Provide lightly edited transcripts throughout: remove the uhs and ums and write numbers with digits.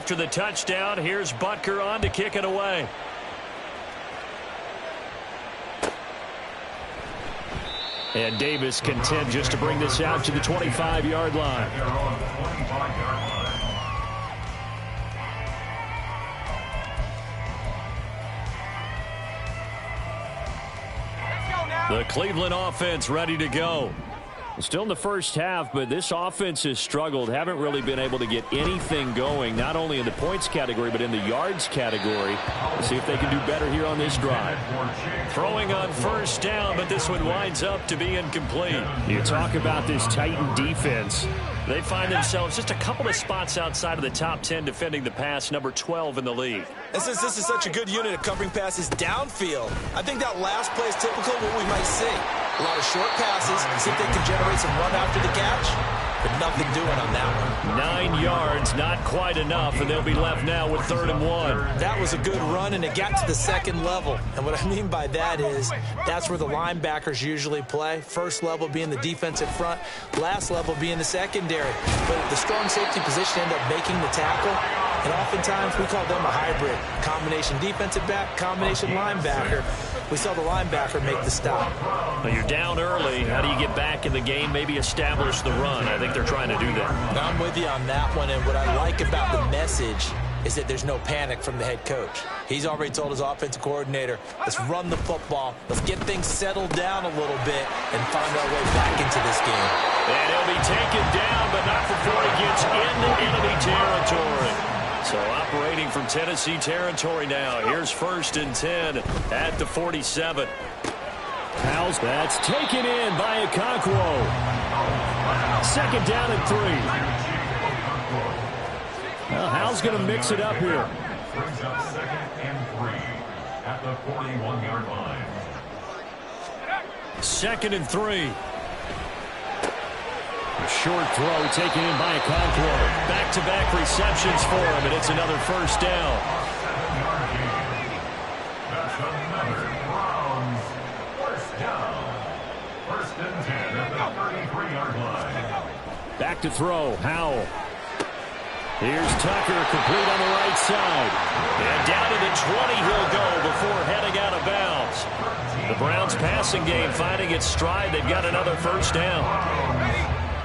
after the touchdown. Here's Butker on to kick it away. And Davis content just to bring this out to the 25-yard line. The Cleveland offense ready to go. Still in the first half, but this offense has struggled. Haven't really been able to get anything going, not only in the points category, but in the yards category. Let's see if they can do better here on this drive. Throwing on first down, but this one winds up to be incomplete. You talk about this Titan defense. They find themselves just a couple of spots outside of the top 10 defending the pass, number 12 in the league. And since this is such a good unit of covering passes downfield, I think that last play is typical of what we might see. A lot of short passes, see if they can generate some run after the catch, but nothing doing on that one. 9 yards, not quite enough, and they'll be left now with 3rd and 1. That was a good run, and it got to the second level. And what I mean by that is that's where the linebackers usually play. First level being the defensive front, last level being the secondary. But the strong safety position ended up making the tackle, and oftentimes we call them a hybrid. Combination defensive back, combination linebacker. We saw the linebacker make the stop. Well, you're down early. How do you get back in the game, maybe establish the run? I think they're trying to do that. I'm with you on that one, and what I like about the message is that there's no panic from the head coach. He's already told his offensive coordinator, let's run the football, let's get things settled down a little bit and find our way back into this game. And he'll be taken down, but not before he gets into enemy territory. So operating from Tennessee territory now. Here's 1st and 10 at the 47. Howell's, that's taken in by Okonkwo. 2nd down and 3. Well, Howell's going to mix it up here. Brings up 2nd and 3 at the 41-yard line. 2nd and 3. A short throw taken in by Okonkwo. Back-to-back receptions for him, and it's another 1st down. That's another Browns 1st down. 1st and 10 at the 33-yard line. Back to throw, Howell. Here's Tucker, complete on the right side. And down to the 20 he'll go before heading out of bounds. The Browns passing game finding its stride. They've got another 1st down.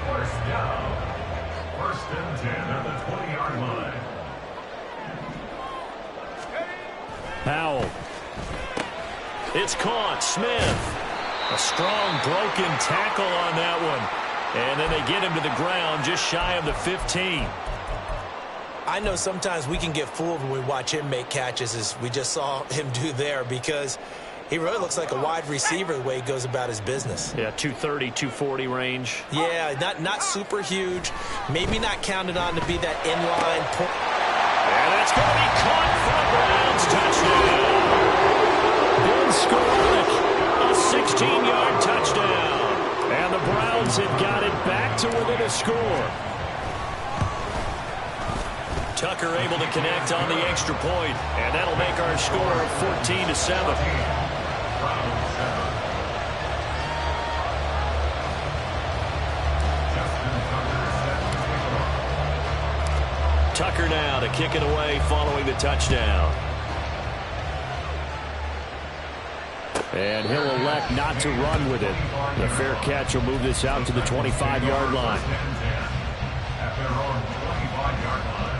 1st down. 1st and 10 at the 20-yard line. Powell. It's caught. Smith. A strong broken tackle on that one. And then they get him to the ground just shy of the 15. I know sometimes we can get fooled when we watch him make catches, as we just saw him do there, because he really looks like a wide receiver the way he goes about his business. Yeah, 230, 240 range. Yeah, not super huge. Maybe not counted on to be that inline point. And that's going to be caught for a Browns touchdown. Ben Skowronek, a 16-yard touchdown. And the Browns have got it back to within a score. Tucker able to connect on the extra point, and that'll make our score 14-7. Tucker now to kick it away following the touchdown. And he'll elect not to run with it. The fair catch will move this out to the 25-yard line. At their own 25-yard line.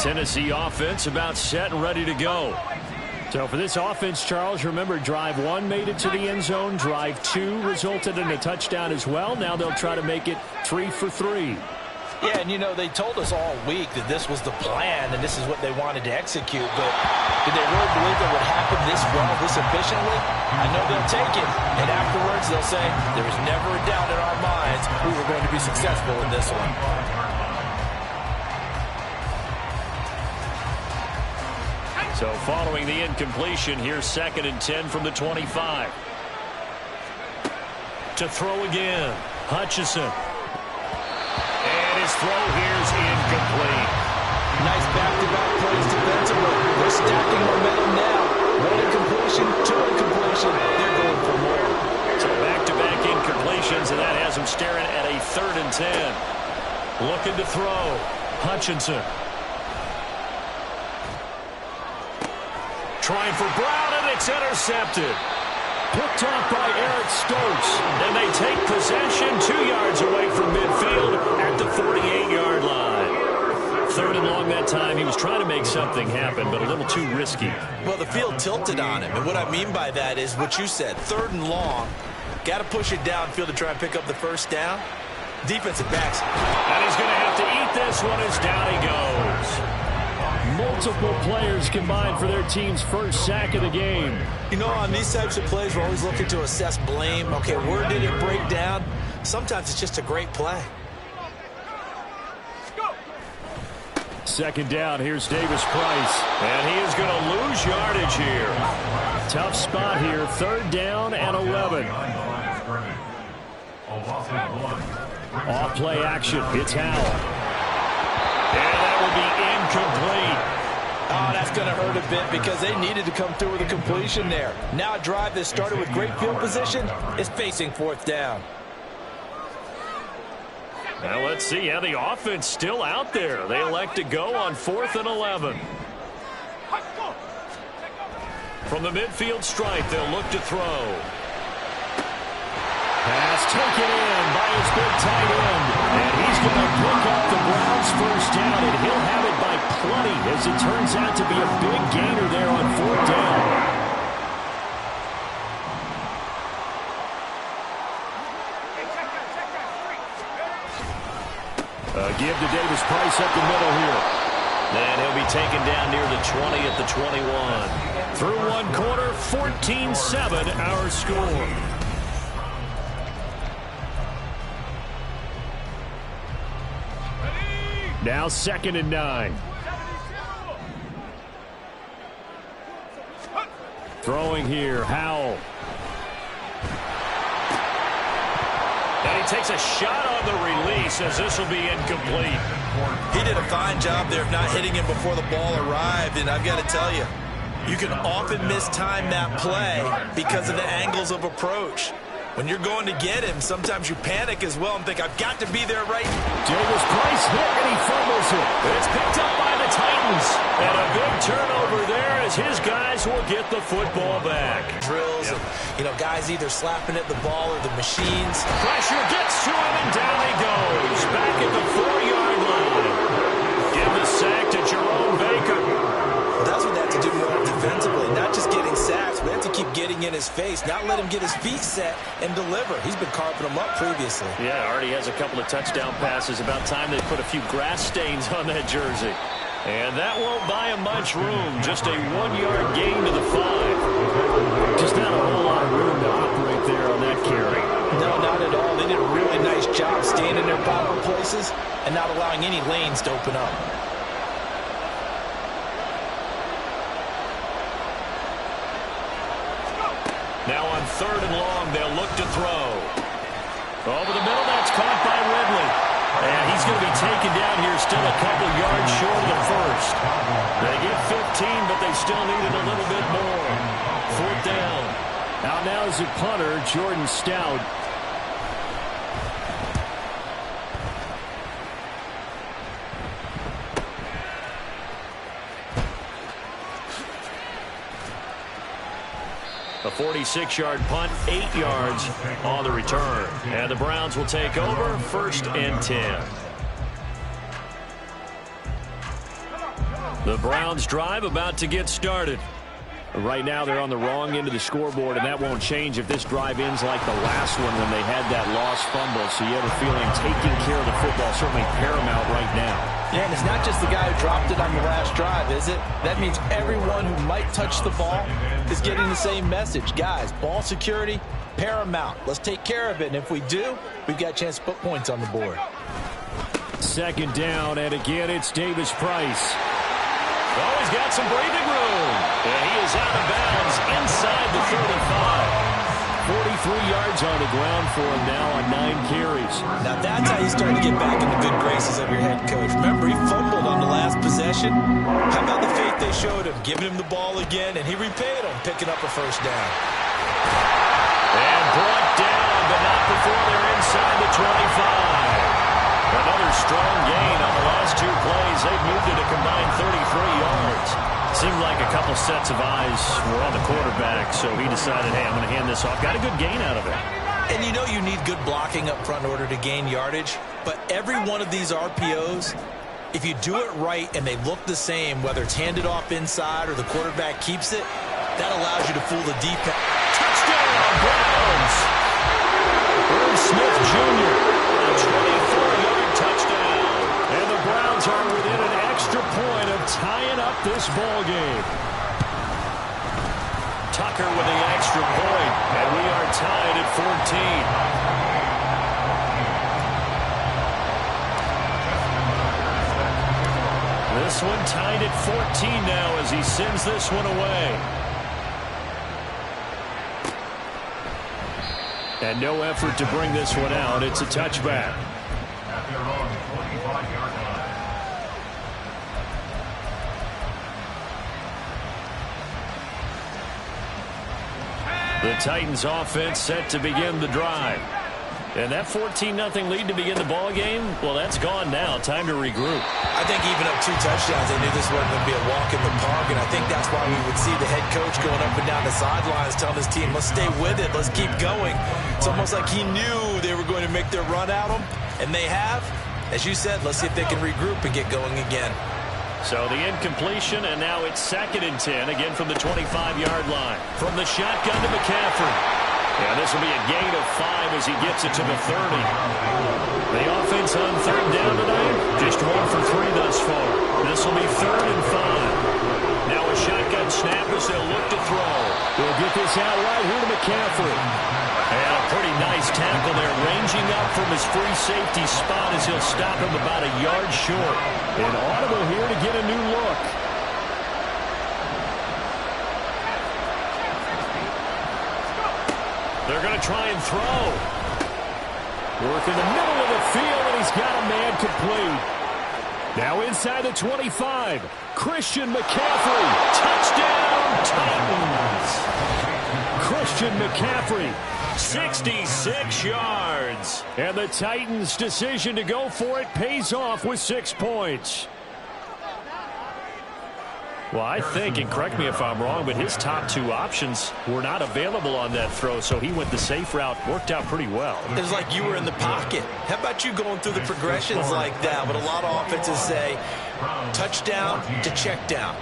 Tennessee offense about set and ready to go. So for this offense, Charles, remember drive 1 made it to the end zone. Drive 2 resulted in a touchdown as well. Now they'll try to make it 3 for 3. Yeah, and you know, they told us all week that this was the plan and this is what they wanted to execute, but did they really believe it would happen this well, this efficiently? I know they'll take it, and afterwards they'll say, there was never a doubt in our minds we were going to be successful in this one. So following the incompletion, here's 2nd and 10 from the 25. To throw again, Hutchinson. And his throw here's incomplete. Nice back-to-back plays defensively. They're stacking momentum now. Looking to throw. Hutchinson. Trying for Brown, and it's intercepted. Picked off by Eric Stokes. And they take possession 2 yards away from midfield at the 48-yard line. Third and long that time. He was trying to make something happen, but a little too risky. Well, the field tilted on him. And what I mean by that is what you said. Third and long. Got to push it downfield to try and pick up the first down. Defensive backs. And he's going to have to eat this one as down he goes. Multiple players combined for their team's first sack of the game. You know, on these types of plays, we're always looking to assess blame. Okay, where did it break down? Sometimes it's just a great play. Second down, here's Davis Price. And he is going to lose yardage here. Tough spot here, third down and 11. Off play action, it's Howell. And that will be incomplete. Oh, that's going to hurt a bit because they needed to come through with a completion there. Now a drive that started with great field position is facing fourth down. Now let's see how the offense still out there. They elect to go on 4th and 11. From the midfield stripe, they'll look to throw. Pass taken in by his big tight end. And he's going to pick up the Browns' first down, and he'll have it by plenty as it turns out to be a big gainer there on 4th down. Give to Davis Price up the middle here. And he'll be taken down near the 20 at the 21. Through one quarter, 14-7 our score. Now 2nd and 9. Throwing here, Howell. And he takes a shot on the release as this will be incomplete. He did a fine job there of not hitting him before the ball arrived, and I've got to tell you, you can often mistime that play because of the angles of approach. When you're going to get him, sometimes you panic as well and think, I've got to be there right. Davis Price hit, and he fumbles it. It's picked up by the Titans. And a big turnover there as his guys will get the football back. Drills, and, guys either slapping at the ball or the machines. Pressure gets to him, and down he goes. Back at the 4-yard line. Give the sack to Jerome Baker. That's what they have to do more defensively, not just getting sacks. We have to keep getting in his face, not let him get his feet set and deliver. He's been carving them up previously. Yeah, already has a couple of touchdown passes. About time they put a few grass stains on that jersey. And that won't buy him much room. Just a 1-yard gain to the 5. Just not a whole lot of room to operate there on that carry. No, not at all. They did a really nice job staying in their proper places and not allowing any lanes to open up. Now on 3rd and long, they'll look to throw. Over the middle, that's caught by Ridley. And he's going to be taken down here, still a couple yards short of the first. They get 15, but they still needed a little bit more. 4th down. Out now is the punter, Jordan Stout. A 46-yard punt, 8 yards on the return. And the Browns will take over, 1st and 10. The Browns drive about to get started. Right now they're on the wrong end of the scoreboard, and that won't change if this drive ends like the last one when they had that lost fumble. So you have a feeling taking care of the football is certainly paramount right now. Yeah, and it's not just the guy who dropped it on the last drive, is it? That means everyone who might touch the ball is getting the same message. Guys, ball security, paramount. Let's take care of it, and if we do, we've got a chance to put points on the board. 2nd down, and again it's Davis Price. Oh, he's got some breathing room. And he is out of bounds inside the 35. 43 yards on the ground for him now on 9 carries. Now that's how you start to get back in the good graces of your head coach. Remember, he fumbled on the last possession. How about the faith they showed him, giving him the ball again, and he repaid him, picking up a first down. And brought down, but not before they're inside the 25. Another strong gain on the last 2 plays. They've moved it a combined 33 yards. Seemed like a couple sets of eyes were on the quarterback, so he decided, hey, I'm going to hand this off. Got a good gain out of it. And you know you need good blocking up front in order to gain yardage, but every one of these RPOs, if you do it right and they look the same, whether it's handed off inside or the quarterback keeps it, that allows you to fool the defense. Touchdown, Browns! Irv Smith Jr., a 24-yard touchdown. And the Browns are within an extra point of tying up this ball game. Tucker with the extra point, and we are tied at 14. This one tied at 14 now as he sends this one away. And no effort to bring this one out. It's a touchback. At their own 25-yard line. The Titans offense set to begin the drive. And that 14-0 lead to begin the ball game, well, that's gone now. Time to regroup. I think even up 2 touchdowns, they knew this wasn't going to be a walk in the park, and I think that's why we would see the head coach going up and down the sidelines telling his team, let's stay with it, let's keep going. It's almost like he knew they were going to make their run at him, and they have. As you said, let's see if they can regroup and get going again. So the incompletion, and now it's 2nd and 10, again from the 25-yard line. From the shotgun to McCaffrey. And this will be a gain of 5 as he gets it to the 30. The offense on 3rd down tonight, just 1 for 3 thus far. This will be 3rd and 5. Now a shotgun snap as they'll look to throw. They'll get this out right here to McCaffrey. And a pretty nice tackle there, ranging up from his free safety spot as he'll stop him about a yard short. An audible here to get a new look. They're going to try and throw. Work in the middle of the field, and he's got a man complete. Now inside the 25, Christian McCaffrey. Touchdown, Titans. Christian McCaffrey, 66 yards. And the Titans' decision to go for it pays off with 6 points. Well, I think, and correct me if I'm wrong, but his top 2 options were not available on that throw, so he went the safe route. Worked out pretty well. It was like you were in the pocket. How about you going through the progressions like that? But a lot of offenses say touchdown to check down.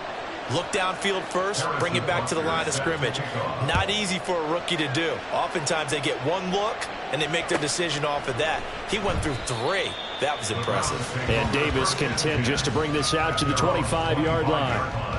Look downfield first, bring it back to the line of scrimmage. Not easy for a rookie to do. Oftentimes they get 1 look, and they make their decision off of that. He went through 3. That was impressive. And Davis can 10 just to bring this out to the 25-yard line.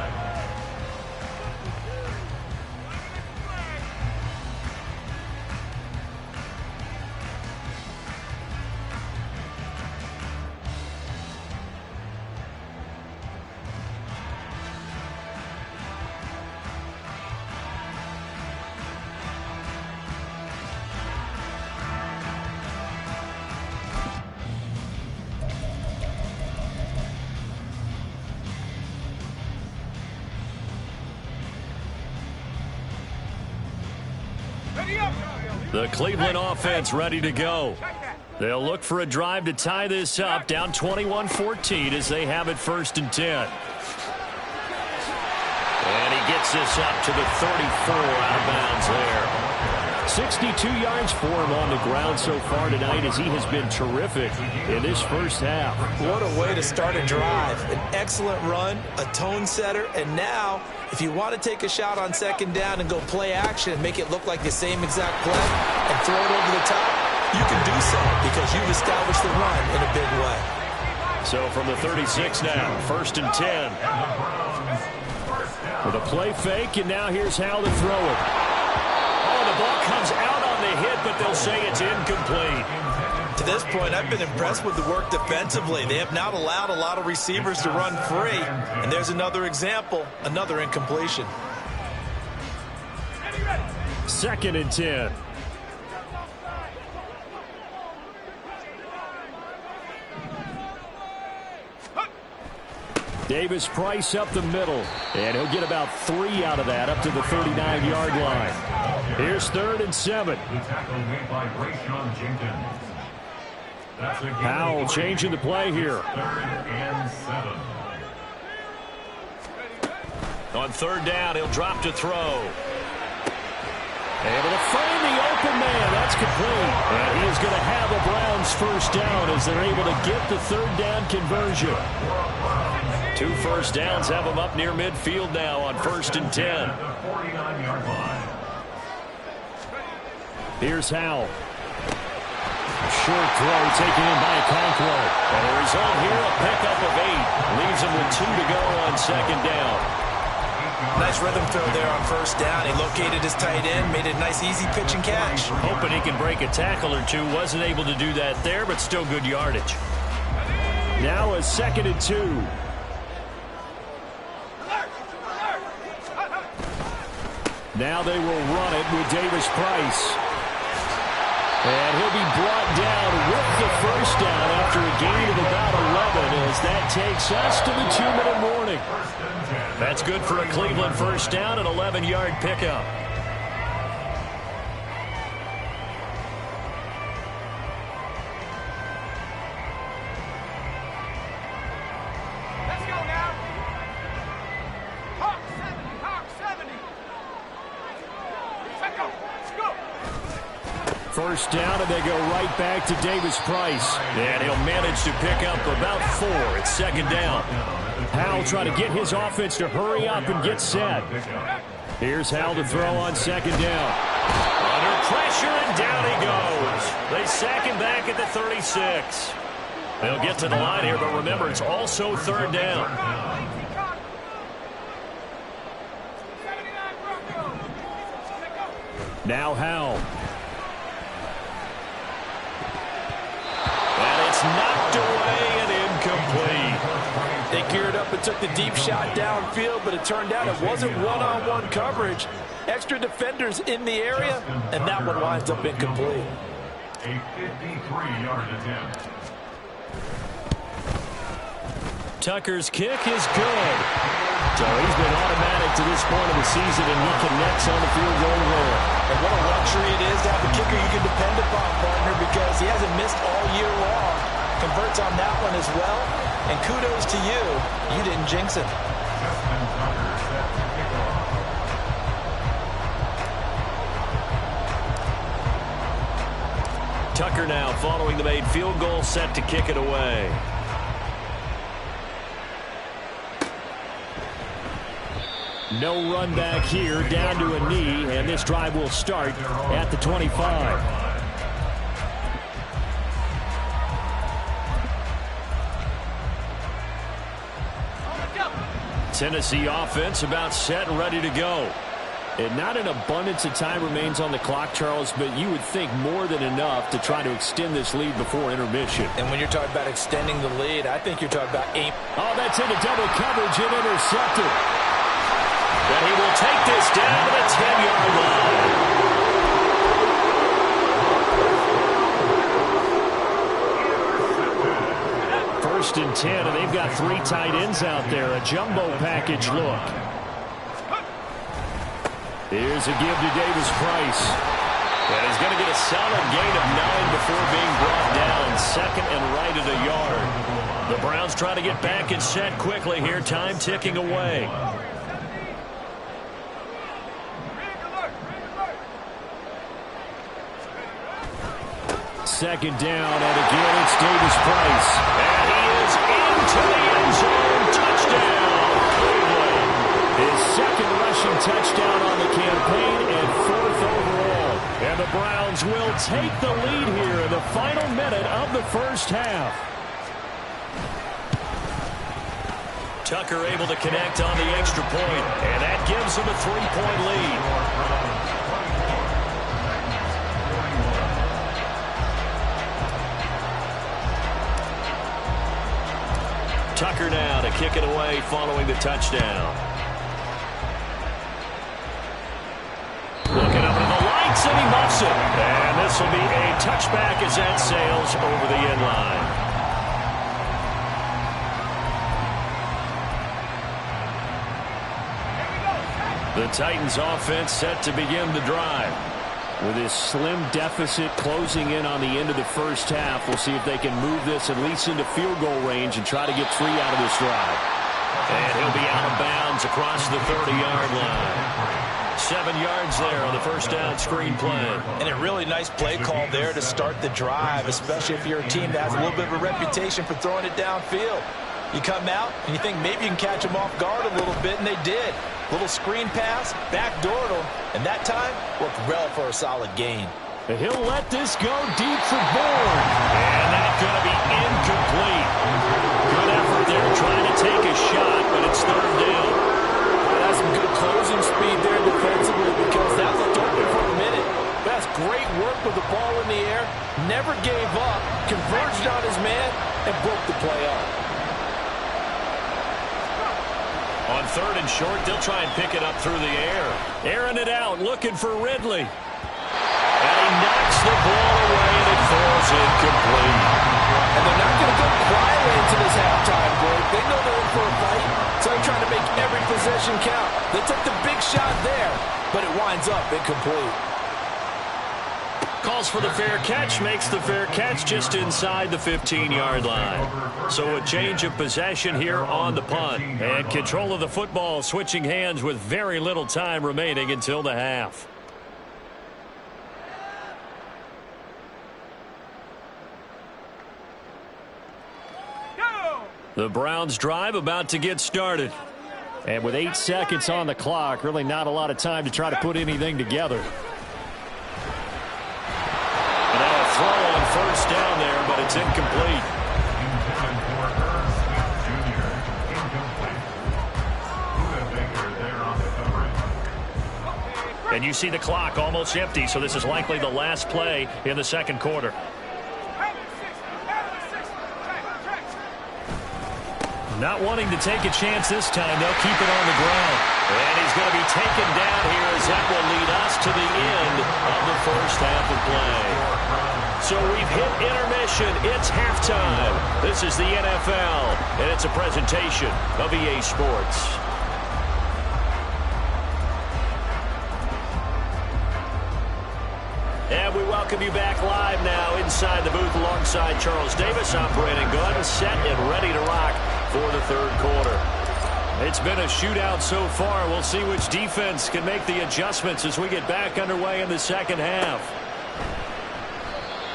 The Cleveland offense ready to go. They'll look for a drive to tie this up, down 21-14 as they have it 1st and 10. And he gets this up to the 34, out of bounds there. 62 yards for him on the ground so far tonight as he has been terrific in this first half. What a way to start a drive. An excellent run, a tone setter, and now if you want to take a shot on 2nd down and go play action and make it look like the same exact play and throw it over the top, you can do so because you've established the run in a big way. So from the 36 now, 1st and 10. With a play fake, and now here's how to throw it. Oh, the ball comes out on the hit, but they'll say it's incomplete. To this point, I've been impressed with the work defensively. They have not allowed a lot of receivers to run free. And there's another example, another incompletion. 2nd and 10. Davis Price up the middle, and he'll get about 3 out of that up to the 39-yard line. Here's 3rd and 7. The tackle made by Rayshawn Jenkins. Powell changing the play here. 3rd and 7. On 3rd down, he'll drop to throw. Able to find the open man. That's complete. And he is going to have the Browns first down as they're able to get the 3rd down conversion. 2 first downs have them up near midfield now on 1st and 10. Here's Howell. Short throw taken in by Okonkwo. And the result here, a pickup of 8. Leaves him with 2 to go on 2nd down. Nice rhythm throw there on 1st down. He located his tight end, made a nice easy pitch and catch. Hoping he can break a tackle or 2. Wasn't able to do that there, but still good yardage. Now a 2nd and 2. Now they will run it with Davis Price. And he'll be brought down with the first down after a gain of about 11 as that takes us to the 2-minute warning. That's good for a Cleveland first down, an 11-yard pickup. Let's go now. Hawk 70, Hawk 70. Let's go. Let's go. First down, and they go right back to Davis Price. And he'll manage to pick up about 4 at 2nd down. Howell trying to get his offense to hurry up and get set. Here's Howell to throw on 2nd down. Under pressure, and down he goes. They sack him back at the 36. They'll get to the line here, but remember, it's also 3rd down. Now Howell. And it's knocked away and incomplete. They geared up and took the deep shot downfield, but it turned out it wasn't one-on-one coverage. Extra defenders in the area, and that one winds up incomplete. A 53-yard attempt. Tucker's kick is good. So he's been automatic to this point of the season, and he connects on the field goal there. And what a luxury it is to have a kicker you can depend upon, partner, because he hasn't missed all year long. Converts on that one as well. And kudos to you. You didn't jinx it. Tucker now following the made field goal, set to kick it away. No run back here, down to a knee, and this drive will start at the 25. Tennessee offense about set and ready to go. And not an abundance of time remains on the clock, Charles, but you would think more than enough to try to extend this lead before intermission. And when you're talking about extending the lead, I think you're talking about aim. Oh, that's into double coverage and intercepted. And he will take this down to the 10-yard line. First and 10, and they've got 3 tight ends out there. A jumbo package look. Here's a give to Davis Price. And he's going to get a solid gain of 9 before being brought down. 2nd and right at a yard. The Browns trying to get back and set quickly here. Time ticking away. Second down, and again it's Davis Price. And he is into the end zone. Touchdown, Cleveland. His 2nd rushing touchdown on the campaign and 4th overall. And the Browns will take the lead here in the final minute of the first half. Tucker able to connect on the extra point, and that gives him a 3-point lead. Tucker now to kick it away following the touchdown. Looking up at the lights, and he muffs it. And this will be a touchback as that sails over the end line. The Titans offense set to begin the drive. With this slim deficit closing in on the end of the first half, we'll see if they can move this at least into field goal range and try to get 3 out of this drive. And he'll be out of bounds across the 30-yard line. 7 yards there on the first down screen play. And a really nice play call there to start the drive, especially if you're a team that has a little bit of a reputation for throwing it downfield. You come out and you think maybe you can catch them off guard a little bit, and they did. Little screen pass, backdoored them, and that time worked well for a solid gain. And he'll let this go deep for Bourne. And that's going to be incomplete. Good effort there trying to take a shot, but it's third down. That's some good closing speed there defensively because that looked open for a minute. That's great work with the ball in the air. Never gave up, converged on his man, and broke the play up. On third and short, they'll try and pick it up through the air. Airing it out, looking for Ridley. And he knocks the ball away, and it falls incomplete. And they're not going to go quietly into this halftime break. They know they're in for a fight, so they're trying to make every possession count. They took the big shot there, but it winds up incomplete. Calls for the fair catch, makes the fair catch just inside the 15-yard line. So a change of possession here on the punt. And control of the football switching hands with very little time remaining until the half. The Browns drive about to get started. And with 8 seconds on the clock, really not a lot of time to try to put anything together. And now a throw on first down there, but it's incomplete. And you see the clock almost empty, so this is likely the last play in the second quarter. Not wanting to take a chance this time, they'll keep it on the ground. And he's going to be taken down here as that will lead us to the end of the first half of play. So we've hit intermission. It's halftime. This is the NFL, and it's a presentation of EA Sports. And we welcome you back live now inside the booth alongside Charles Davis, operating gun, set and ready to rock for the third quarter. It's been a shootout so far. We'll see which defense can make the adjustments as we get back underway in the second half.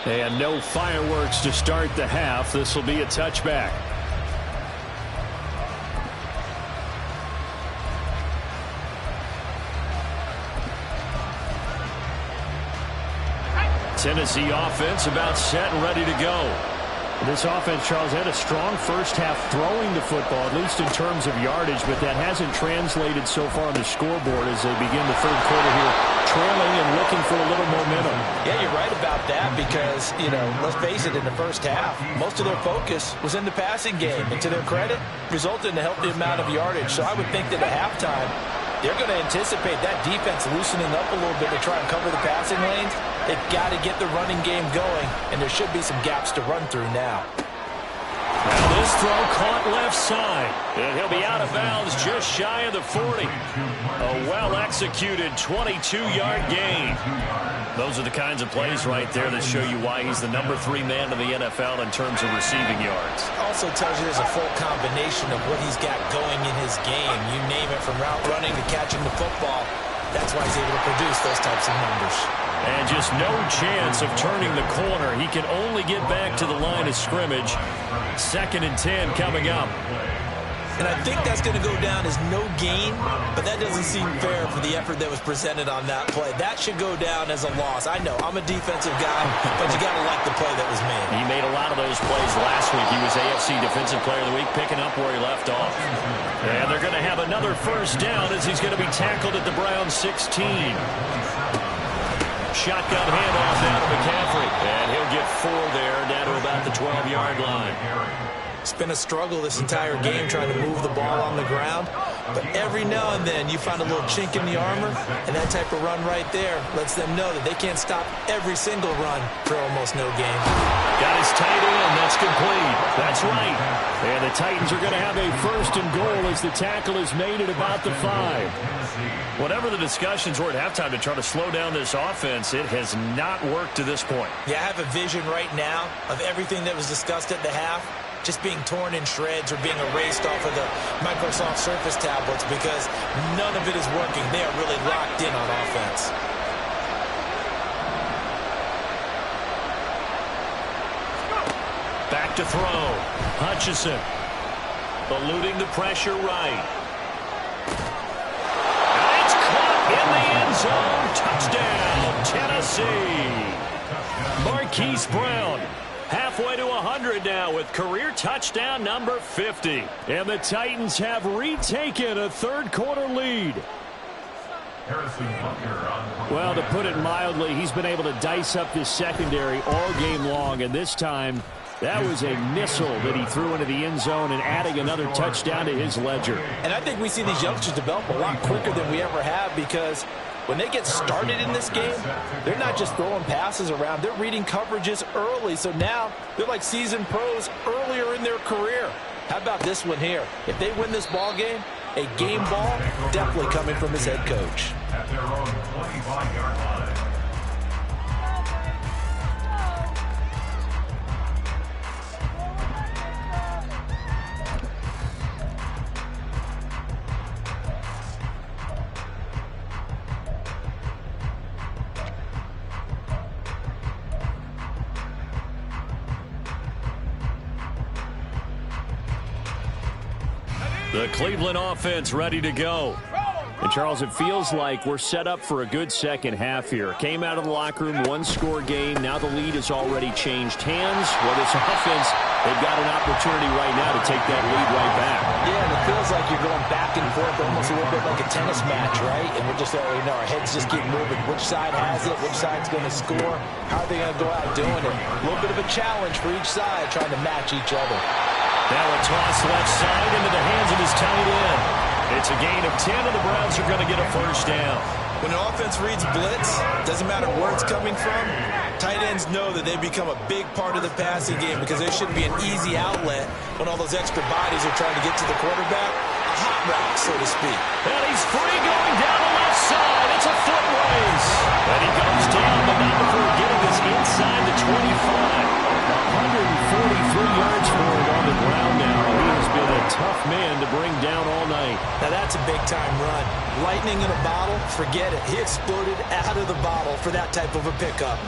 And no fireworks to start the half. This will be a touchback. Tennessee offense about set and ready to go. This offense, Charles, had a strong first half throwing the football, at least in terms of yardage, but that hasn't translated so far on the scoreboard as they begin the third quarter here, trailing and looking for a little momentum. Yeah, you're right about that because, let's face it, in the first half, most of their focus was in the passing game. And to their credit, resulted in a healthy amount of yardage. So I would think that at halftime, they're going to anticipate that defense loosening up a little bit to try and cover the passing lanes. They've got to get the running game going, and there should be some gaps to run through now. Now this throw caught left side, and he'll be out of bounds just shy of the 40. A well-executed 22-yard gain. Those are the kinds of plays right there that show you why he's the number 3 man in the NFL in terms of receiving yards. Also tells you there's a full combination of what he's got going in his game. You name it, from route running to catching the football. That's why he's able to produce those types of numbers. And just no chance of turning the corner. He can only get back to the line of scrimmage. 2nd and 10 coming up. And I think that's going to go down as no gain, but that doesn't seem fair for the effort that was presented on that play. That should go down as a loss. I know, I'm a defensive guy, but you got to like the play that was made. He made a lot of those plays last week. He was AFC Defensive Player of the Week, picking up where he left off. And they're going to have another first down as he's going to be tackled at the Browns 16. Shotgun handoff down to McCaffrey. And he'll get 4 there, down to about the 12-yard line. It's been a struggle this entire game trying to move the ball on the ground. But every now and then you find a little chink in the armor, and that type of run right there lets them know that they can't stop every single run for almost no gain. Got his tight end. That's complete. That's right. And the Titans are going to have a 1st and goal as the tackle is made at about the 5. Whatever the discussions were at halftime to try to slow down this offense, it has not worked to this point. Yeah, I have a vision right now of everything that was discussed at the half just being torn in shreds or being erased off of the Microsoft Surface tablets because none of it is working. They are really locked in on offense. Back to throw. Hutchinson eluding the pressure right. And it's caught in the end zone. Touchdown, Tennessee. Marquise Brown halfway to 100 now with career touchdown number 50. And the Titans have retaken a third-quarter lead. Well, to put it mildly, he's been able to dice up this secondary all game long, and this time that was a missile that he threw into the end zone and adding another touchdown to his ledger. And I think we see these youngsters develop a lot quicker than we ever have because when they get started in this game, they're not just throwing passes around. They're reading coverages early. So now they're like seasoned pros earlier in their career. How about this one here? If they win this ball game, a game ball definitely coming from his head coach. At their own 25-yard line. The Cleveland offense ready to go. And, Charles, it feels like we're set up for a good second half here. Came out of the locker room, one-score game. Now the lead has already changed hands. Well, this offense, they've got an opportunity right now to take that lead right back. Yeah, and it feels like you're going back and forth almost a little bit like a tennis match, right? And we're just already know our heads just keep moving. Which side has it? Which side's going to score? How are they going to go out doing it? A little bit of a challenge for each side trying to match each other. Now a toss left side into the hands of his tight end. It's a gain of 10, and the Browns are going to get a first down. When an offense reads blitz, doesn't matter where it's coming from, tight ends know that they become a big part of the passing game because there should be an easy outlet when all those extra bodies are trying to get to the quarterback. A hot route, so to speak. And he's free going down the left side. It's a foot race. And he goes down, but not before getting this inside the 25. 143 yards for him on the ground now. He has been a tough man to bring down all night. Now that's a big-time run. Lightning in a bottle, forget it. He exploded out of the bottle for that type of a pickup.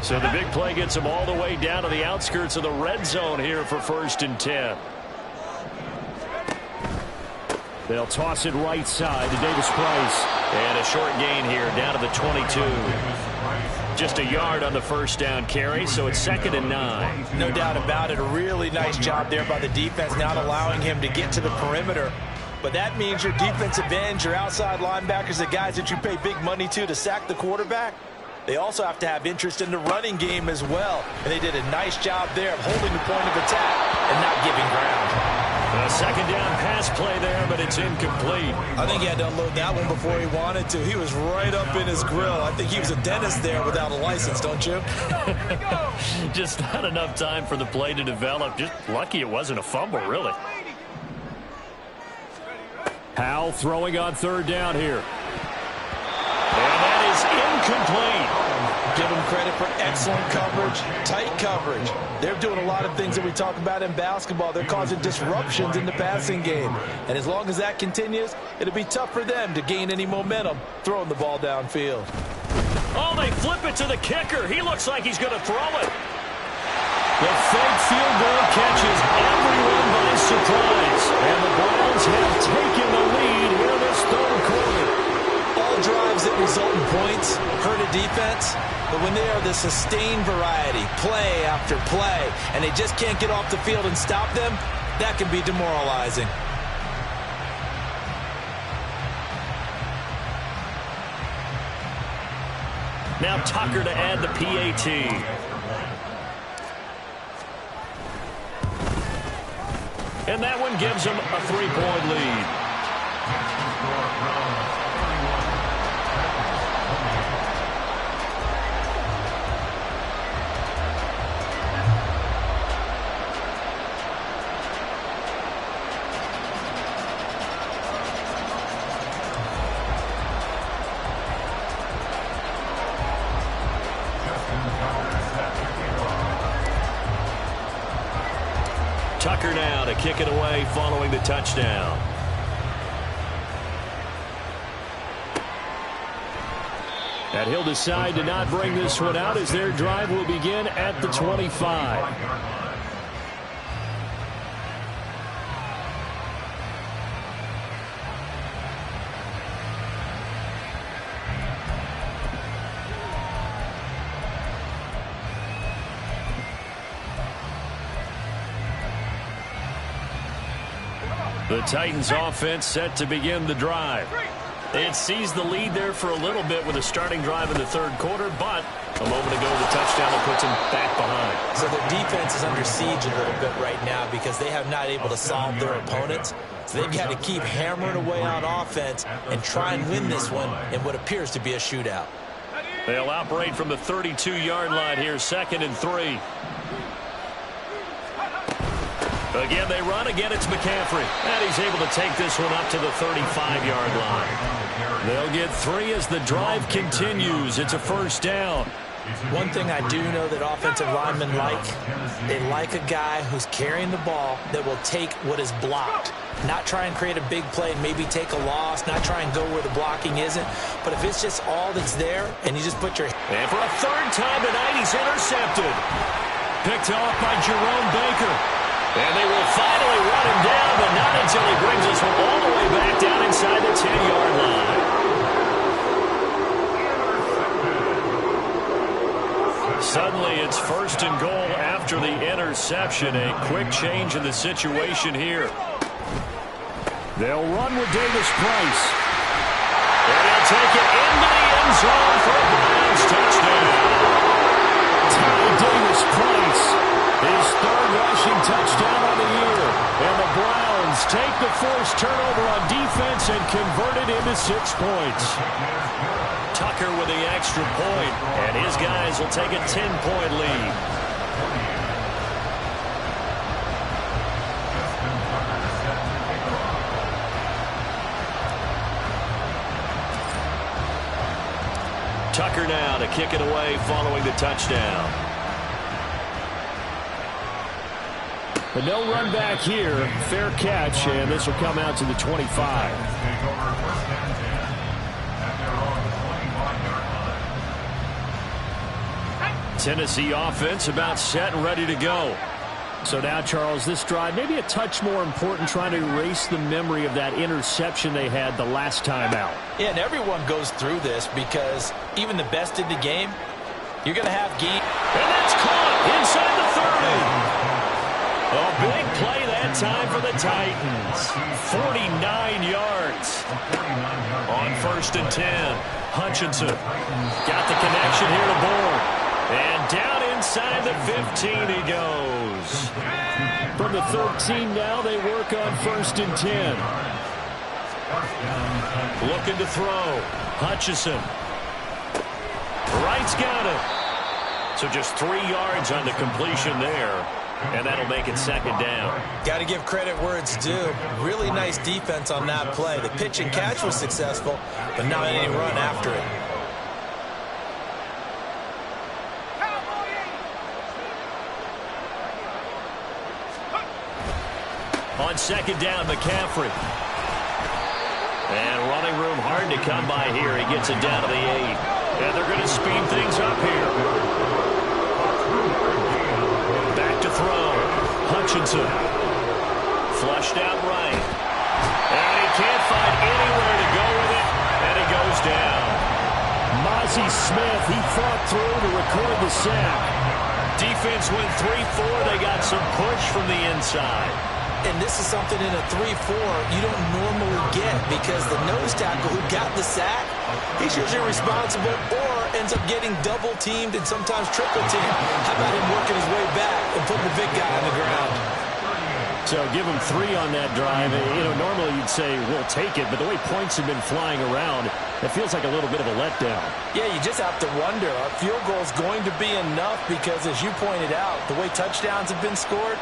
So the big play gets him all the way down to the outskirts of the red zone here for 1st and 10. They'll toss it right side to Davis Price. And a short gain here down to the 22. Just a yard on the first down carry, so it's 2nd and 9. No doubt about it. A really nice job there by the defense, not allowing him to get to the perimeter. But that means your defensive ends, your outside linebackers, the guys that you pay big money to sack the quarterback, they also have to have interest in the running game as well. And they did a nice job there of holding the point of attack and not giving ground. A 2nd down pass play there, but it's incomplete. I think he had to unload that one before he wanted to. He was right up in his grill. I think he was a dentist there without a license, don't you? Just not enough time for the play to develop. Just lucky it wasn't a fumble, really. Howell throwing on 3rd down here. And that is incomplete. Give them credit for excellent coverage, tight coverage. They're doing a lot of things that we talk about in basketball. They're causing disruptions in the passing game. And as long as that continues, it'll be tough for them to gain any momentum throwing the ball downfield. Oh, they flip it to the kicker. He looks like he's going to throw it. The fake field goal catches everyone by surprise. And the Browns have taken the lead here this 3rd quarter. All drives that result in points hurt a defense, but when they are the sustained variety, play after play, and they just can't get off the field and stop them, that can be demoralizing. Now Tucker to add the PAT. And that one gives them a 3-point lead. Tucker now to kick it away following the touchdown. And he'll decide to not bring this one out as their drive will begin at the 25. The Titans offense set to begin the drive. It seized the lead there for a little bit with a starting drive in the third quarter, but a moment ago the touchdown that puts them back behind. So their defense is under siege a little bit right now because they have not able to solve their opponents. So they've got to keep hammering away on offense and try and win this one in what appears to be a shootout. They'll operate from the 32-yard line here, 2nd and 3. Again, they run. Again, it's McCaffrey. And he's able to take this one up to the 35-yard line. They'll get 3 as the drive continues. It's a first down. One thing I do know that offensive linemen like, they like a guy who's carrying the ball that will take what is blocked. Not try and create a big play and maybe take a loss, not try and go where the blocking isn't. But if it's just all that's there and you just put your... And for a third time tonight, he's intercepted. Picked off by Jerome Baker. And they will finally run him down, but not until he brings this one all the way back down inside the 10-yard line. Suddenly, it's 1st and goal after the interception. A quick change in the situation here. They'll run with Davis Price. And he'll take it into the end zone for a Browns touchdown. Ty Davis Price. His 3rd rushing touchdown on the year. And the Browns take the forced turnover on defense and convert it into 6 points. Tucker with the extra point, and his guys will take a 10-point lead. Tucker now to kick it away following the touchdown. But no run back here. Fair catch, and this will come out to the 25. Tennessee offense about set and ready to go. So now, Charles, this drive maybe a touch more important, trying to erase the memory of that interception they had the last time out. Yeah, and everyone goes through this because even the best in the game, you're going to have game. And that's caught inside the 30. A big play that time for the Titans. 49 yards on 1st and 10. Hutchinson got the connection here to Bourne. And down inside the 15 he goes. From the 13 now, they work on 1st and 10. Looking to throw. Hutchinson. Wright's got it. So just 3 yards on the completion there. And that'll make it 2nd down. Got to give credit where it's due. Really nice defense on that play. The pitch and catch was successful, but not any run after it. On 2nd down, McCaffrey. And running room hard to come by here. He gets it down to the 8. And they're going to speed things up here. Throw. Hutchinson. Flushed out right. And he can't find anywhere to go with it. And he goes down. Mozzie Smith, he fought through to record the sack. Defense went 3-4. They got some push from the inside. And this is something in a 3-4 you don't normally get because the nose tackle who got the sack, he's usually responsible or ends up getting double-teamed and sometimes triple-teamed. How about him working his way back and putting the big guy on the ground? So give them 3 on that drive. You know, normally you'd say we'll take it, but the way points have been flying around, it feels like a little bit of a letdown. Yeah, you just have to wonder, are field goals going to be enough? Because as you pointed out, the way touchdowns have been scored,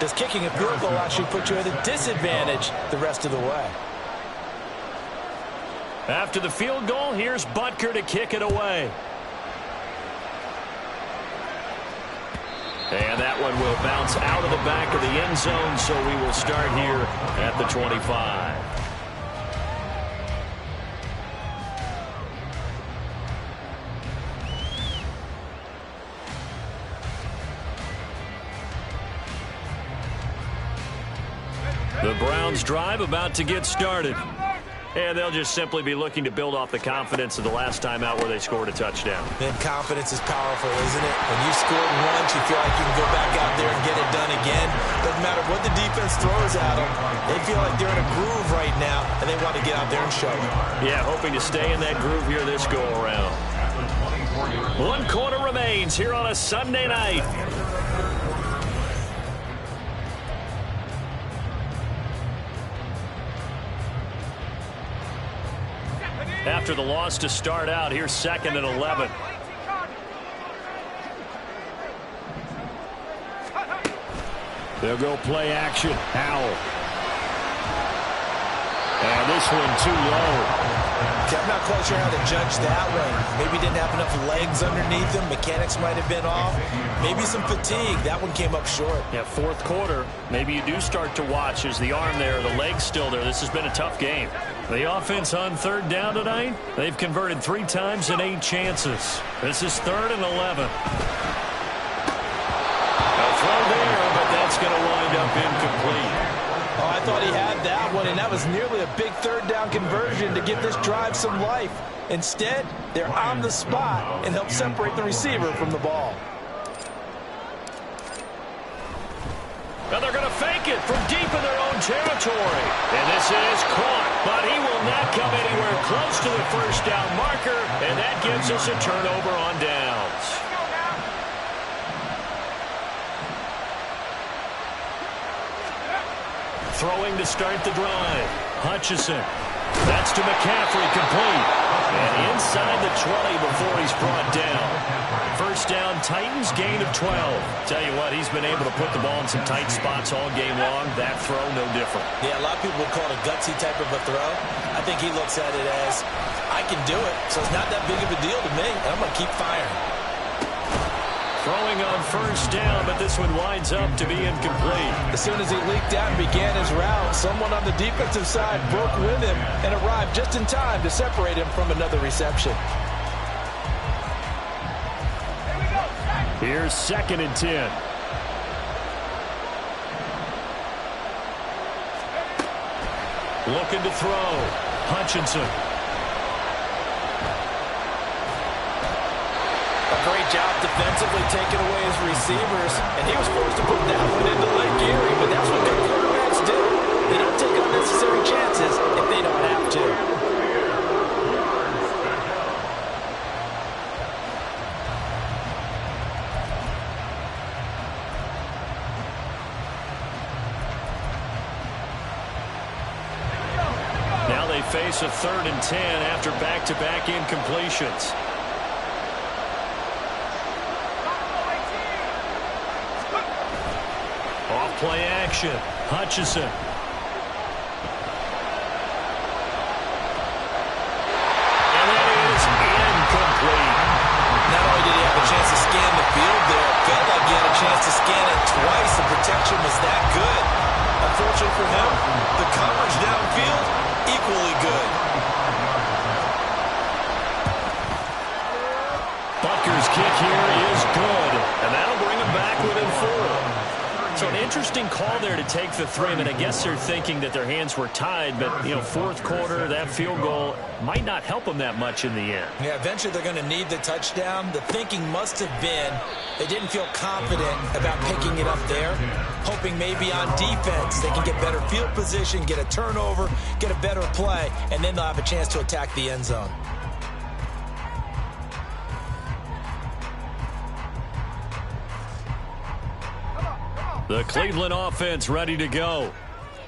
does kicking a field goal actually put you at a disadvantage the rest of the way? After the field goal, here's Butker to kick it away. And that one will bounce out of the back of the end zone, so we will start here at the 25. The Browns drive about to get started. And they'll just simply be looking to build off the confidence of the last time out where they scored a touchdown. Then confidence is powerful, isn't it? When you scored once, you feel like you can go back out there and get it done again. Doesn't matter what the defense throws at them. They feel like they're in a groove right now, and they want to get out there and show it. Yeah, hoping to stay in that groove here this go-around. 1 quarter remains here on a Sunday night. After the loss to start out, here's 2nd and 11. They'll go play action. Howell. And this one too low. Okay, I'm not quite sure how to judge that one. Maybe didn't have enough legs underneath him. Mechanics might have been off. Maybe some fatigue. That one came up short. Yeah, 4th quarter. Maybe you do start to watch as the arm there, the leg's still there. This has been a tough game. The offense on 3rd down tonight, they've converted 3 times in 8 chances. This is 3rd and 11. A throw there, but that's going to wind up incomplete. Oh, I thought he had that one, and that was nearly a big 3rd down conversion to give this drive some life. Instead, they're on the spot and help separate the receiver from the ball. Now they're going to fake it from deep in their own territory. And this is caught, but he will not come anywhere close to the 1st down marker, and that gives us a turnover on downs. Throwing to start the drive. Hutchinson. That's to McCaffrey, complete. And inside the 20 before he's brought down. 1st down, Titans, gain of 12. Tell you what, he's been able to put the ball in some tight spots all game long. That throw, no different. Yeah, a lot of people would call it a gutsy type of a throw. I think he looks at it as, I can do it, so it's not that big of a deal to me, and I'm going to keep firing. Throwing on 1st down, but this one winds up to be incomplete. As soon as he leaked out and began his route, someone on the defensive side broke with him and arrived just in time to separate him from another reception. Here's 2nd and 10. Looking to throw. Hutchinson. Great job defensively taking away his receivers, and he was forced to put that one into Lake Erie, but that's what good quarterbacks do. They don't take unnecessary chances if they don't have to. Now they face a 3rd and 10 after back-to-back incompletions. Play action. Hutchinson. And that is incomplete. Not only did he have a chance to scan the field there, it felt like he had a chance to scan it twice. The protection was that good. Unfortunately for him, the coverage downfield, equally good. Butker's kick here is good, and that'll bring him back within 4. So an interesting call there to take the 3. I mean, I guess they're thinking that their hands were tied, but, you know, 4th quarter, that field goal might not help them that much in the end. Yeah, eventually they're going to need the touchdown. The thinking must have been they didn't feel confident about picking it up there, hoping maybe on defense they can get better field position, get a turnover, get a better play, and then they'll have a chance to attack the end zone. The Cleveland offense ready to go.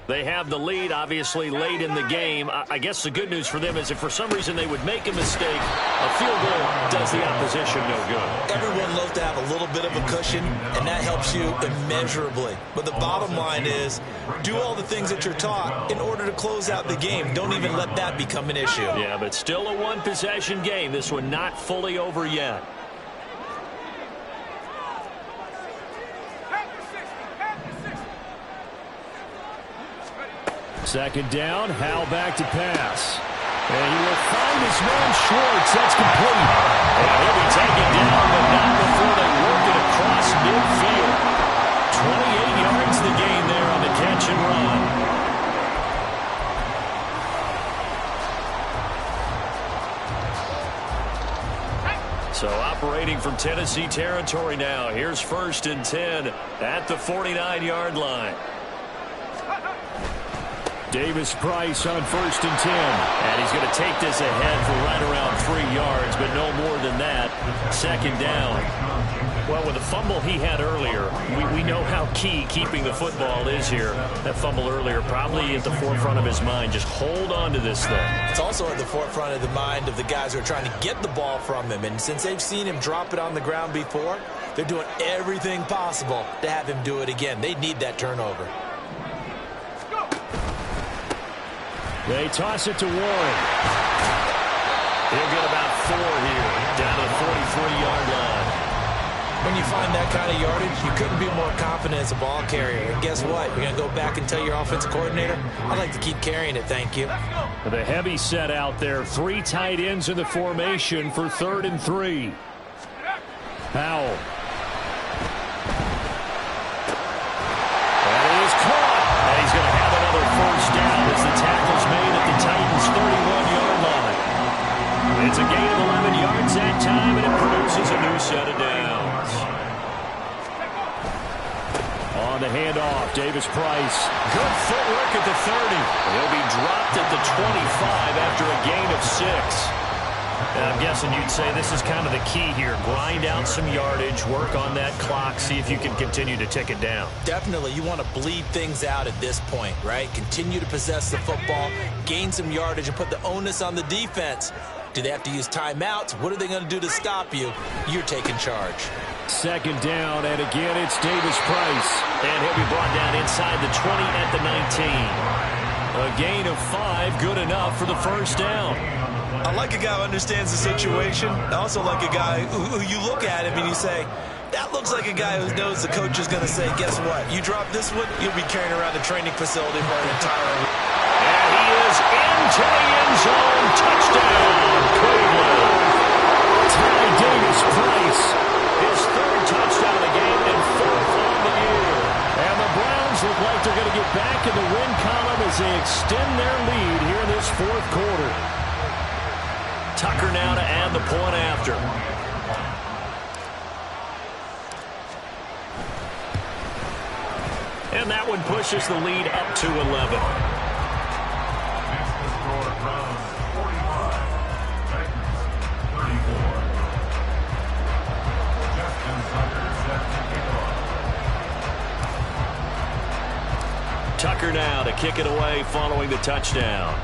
They have the lead, obviously, late in the game. I guess the good news for them is if for some reason they would make a mistake, a field goal does the opposition no good. Everyone loves to have a little bit of a cushion, and that helps you immeasurably. But the bottom line is, do all the things that you're taught in order to close out the game. Don't even let that become an issue. Yeah, but still a one-possession game. This one not fully over yet. Second down, Howell back to pass. And he will find his man Schwartz. That's complete. And he'll be taken down, but not before they work it across midfield. 28 yards the gain there on the catch and run. So operating from Tennessee territory now. Here's 1st and 10 at the 49-yard line. Davis Price on 1st and 10. And he's going to take this ahead for right around 3 yards, but no more than that. Second down. Well, with the fumble he had earlier, we know how key keeping the football is here. That fumble earlier probably at the forefront of his mind. Just hold on to this thing. It's also at the forefront of the mind of the guys who are trying to get the ball from him. And since they've seen him drop it on the ground before, they're doing everything possible to have him do it again. They need that turnover. They toss it to Warren. He'll get about 4 here, down to the 43-yard line. When you find that kind of yardage, you couldn't be more confident as a ball carrier. And guess what? You're going to go back and tell your offensive coordinator, I'd like to keep carrying it, thank you. The heavy set out there. 3 tight ends in the formation for 3rd and 3. Howell. And it is caught. And he's going to have another 1st down as the tackle's made at the Titans' 31-yard line. It's a gain of 11 yards that time, and it produces a new set of downs. On the handoff, Davis Price. Good footwork at the 30. He'll be dropped at the 25 after a gain of 6. And I'm guessing you'd say this is kind of the key here. Grind out some yardage, work on that clock, see if you can continue to tick it down. Definitely. You want to bleed things out at this point, right? Continue to possess the football, gain some yardage, and put the onus on the defense. Do they have to use timeouts? What are they going to do to stop you? You're taking charge. Second down, and again it's Davis Price. And he'll be brought down inside the 20 at the 19. A gain of 5, good enough for the 1st down. I like a guy who understands the situation. I also like a guy who you look at him and you say, that looks like a guy who knows the coach is going to say, guess what? You drop this one, you'll be carrying around the training facility for an entire week. And he is into the end zone. Touchdown, Cleveland. Ty Davis Price, his 3rd touchdown of the game and 4th on the year. And the Browns look like they're going to get back in the win column as they extend their lead here in this 4th quarter. Tucker now to add the point after. And that one pushes the lead up to 11. That's the score from 45. Titans 34. Justin Tucker set to kick off. Tucker now to kick it away following the touchdown.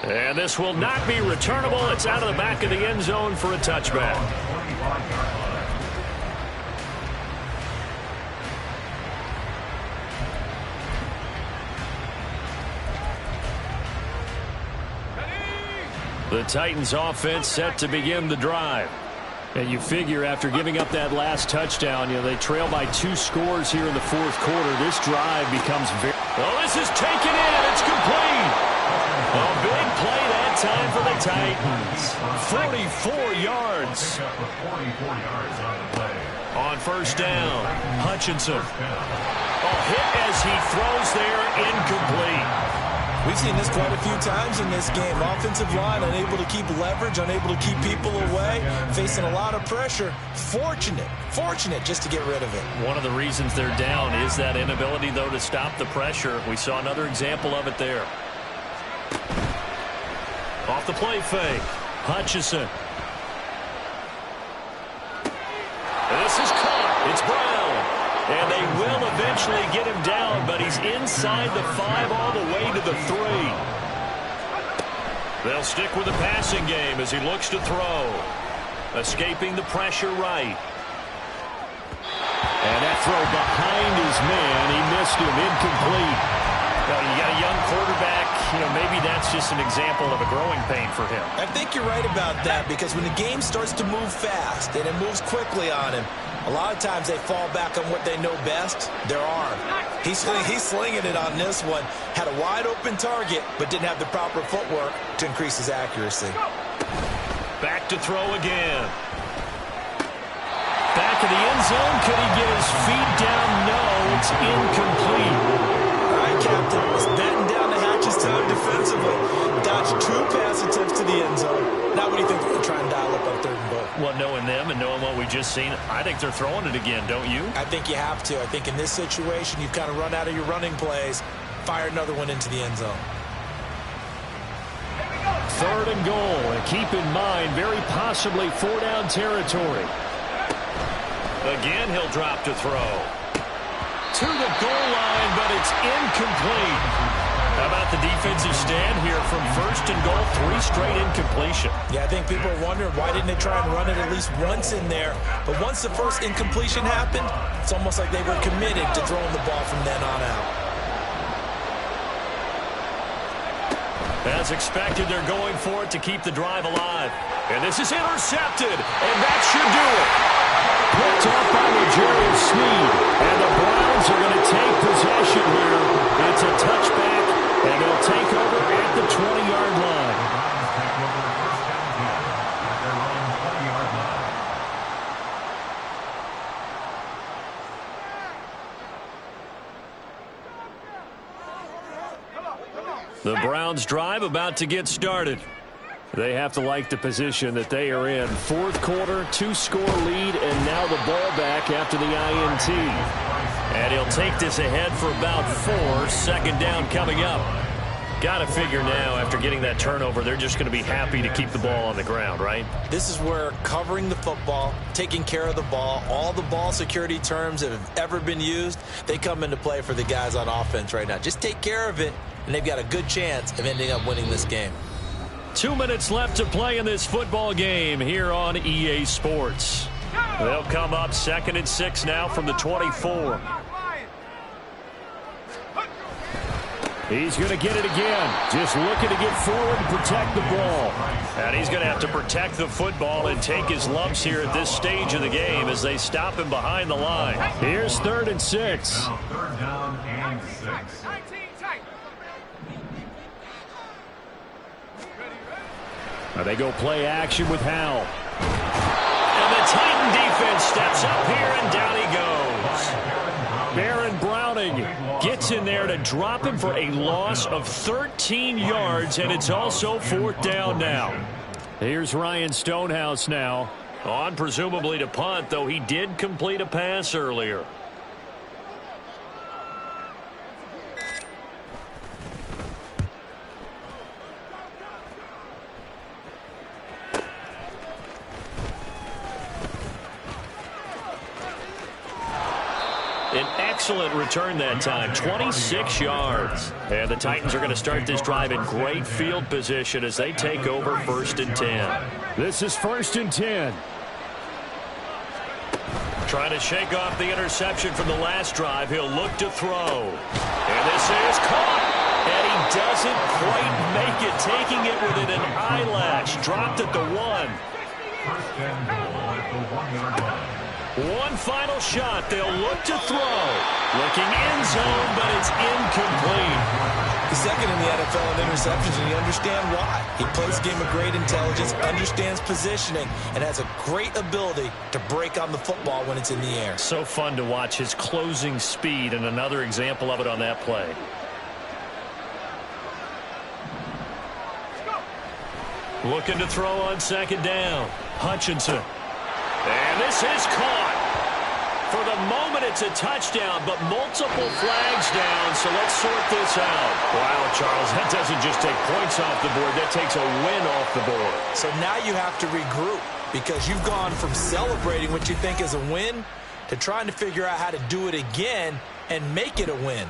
And this will not be returnable. It's out of the back of the end zone for a touchback. The Titans offense set to begin the drive. And you figure after giving up that last touchdown, they trail by 2 scores here in the 4th quarter. This drive becomes very... Oh, this is taken in. It's complete. A big play that time for the Titans. 44 yards. On 1st down, Hutchinson. A hit as he throws there, incomplete. We've seen this quite a few times in this game. Offensive line unable to keep leverage, unable to keep people away, facing a lot of pressure. Fortunate just to get rid of it. One of the reasons they're down is that inability, though, to stop the pressure. We saw another example of it there. Off the play fake, Hutchinson. This will eventually get him down, but he's inside the 5 all the way to the 3. They'll stick with the passing game as he looks to throw. Escaping the pressure right. And that throw behind his man. He missed him. Incomplete. Well, you got a young quarterback. Maybe that's just an example of a growing pain for him. I think you're right about that, because when the game starts to move fast and it moves quickly on him, a lot of times they fall back on what they know best, their arm. He's slinging it on this one. Had a wide open target, but didn't have the proper footwork to increase his accuracy. Back to throw again. Back of the end zone. Could he get his feet down? No, it's incomplete. All right, Captain. It's batting down the hatches time defensively. Dodged 2 pass attempts to the end zone. Now what do you think they're going to try and dial up on 3rd and goal? Well, knowing them and knowing what we just seen, I think they're throwing it again, don't you? I think you have to. I think in this situation, you've kind of run out of your running plays. Fire another one into the end zone. 3rd and goal. And keep in mind, very possibly 4-down territory. Again, he'll drop to throw. To the goal line, but it's incomplete. How about the defensive stand here from 1st and goal? 3 straight incompletion. Yeah, I think people are wondering why didn't they try and run it at least once in there. But once the first incompletion happened, it's almost like they were committed to throwing the ball from then on out. As expected, they're going for it to keep the drive alive. And this is intercepted, and that should do it. Picked up by L'Jarius Sneed, and the Browns are going to take possession here. It's a touchback, and they'll take over at the 20-yard line. The Browns drive about to get started. They have to like the position that they are in. 4th quarter, 2-score lead, and now the ball back after the INT. And he'll take this ahead for about 4. 2nd down coming up. Got to figure now, after getting that turnover, they're just going to be happy to keep the ball on the ground, right? This is where covering the football, taking care of the ball, all the ball security terms that have ever been used, they come into play for the guys on offense right now. Just take care of it, and they've got a good chance of ending up winning this game. 2 minutes left to play in this football game here on EA Sports. They'll come up 2nd and 6 now from the 24. He's going to get it again. Just looking to get forward and protect the ball. And he's going to have to protect the football and take his lumps here at this stage of the game as they stop him behind the line. Here's 3rd and 6. 3rd down and 6. Now they go play action with Howell. And the Titan defense steps up here, and down he goes. Baron Browning gets in there to drop him for a loss of 13 yards, and it's also 4th down now. Here's Ryan Stonehouse now. On presumably to punt, though he did complete a pass earlier. An excellent return that time, 26 yards. And the Titans are going to start this drive in great field position as they take over 1st and 10. This is 1st and 10. Trying to shake off the interception from the last drive. He'll look to throw. And this is caught. And he doesn't quite make it, taking it within an eyelash. Dropped at the 1. 1st and goal at the 1-yard line. One final shot. They'll look to throw. Looking end zone, but it's incomplete. He's 2nd in the NFL in interceptions, and you understand why. He plays a game of great intelligence, understands positioning, and has a great ability to break on the football when it's in the air. So fun to watch his closing speed, and another example of it on that play. Looking to throw on 2nd down. Hutchinson. And this is caught. For the moment, it's a touchdown, but multiple flags down, so let's sort this out. Wow, Charles, that doesn't just take points off the board. That takes a win off the board. So now you have to regroup because you've gone from celebrating what you think is a win to trying to figure out how to do it again and make it a win.